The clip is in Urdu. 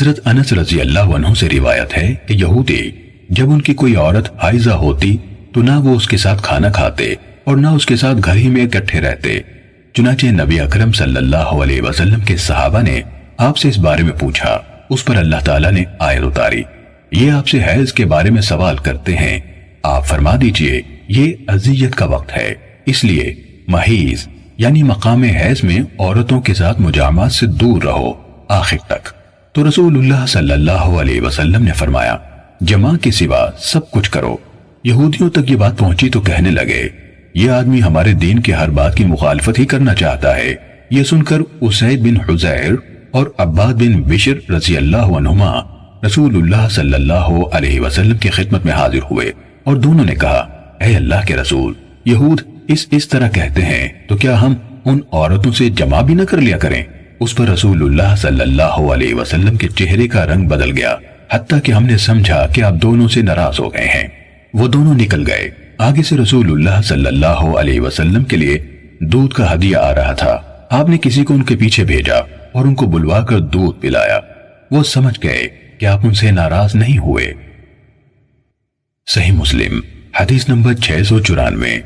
حضرت انس رضی اللہ عنہ سے روایت ہے کہ یہودی جب ان کی کوئی عورت حائضہ ہوتی تو نہ وہ اس کے ساتھ کھانا کھاتے اور نہ اس کے ساتھ گھر ہی میں اکٹھے رہتے۔ چنانچہ نبی اکرم صلی اللہ علیہ وسلم کے صحابہ نے آپ سے اس بارے میں پوچھا، اس پر اللہ تعالیٰ نے آیت اتاری، یہ آپ سے حیض کے بارے میں سوال کرتے ہیں، آپ فرما دیجئے یہ اذیت کا وقت ہے، اس لیے محیض یعنی مقام حیض میں عورتوں کے ساتھ مجامعات سے دور رہو آخر تک۔ تو رسول اللہ صلی اللہ علیہ وسلم نے فرمایا، جماع کے سوا سب کچھ کرو۔ یہودیوں تک یہ بات پہنچی تو کہنے لگے، یہ آدمی ہمارے دین کے ہر بات کی مخالفت ہی کرنا چاہتا ہے۔ یہ سن کر اسید بن حضیر اور عباد بن بشر رضی اللہ عنہما رسول اللہ صلی اللہ علیہ وسلم کی خدمت میں حاضر ہوئے اور دونوں نے کہا، اے اللہ کے رسول، یہود اس طرح کہتے ہیں تو کیا ہم ان عورتوں سے جمع بھی نہ کر لیا کریں؟ اس پر رسول اللہ صلی اللہ علیہ وسلم کے چہرے کا رنگ بدل گیا، حتیٰ کہ ہم نے سمجھا کہ آپ دونوں سے ناراض ہو گئے ہیں۔ وہ دونوں نکل گئے۔ آگے سے رسول اللہ صلی اللہ علیہ وسلم کے لیے دودھ کا ہدیہ آ رہا تھا۔ آپ نے کسی کو ان کے پیچھے بھیجا اور ان کو بلوا کر دودھ پلایا۔ وہ سمجھ گئے کہ آپ ان سے ناراض نہیں ہوئے۔ صحیح مسلم حدیث نمبر 694۔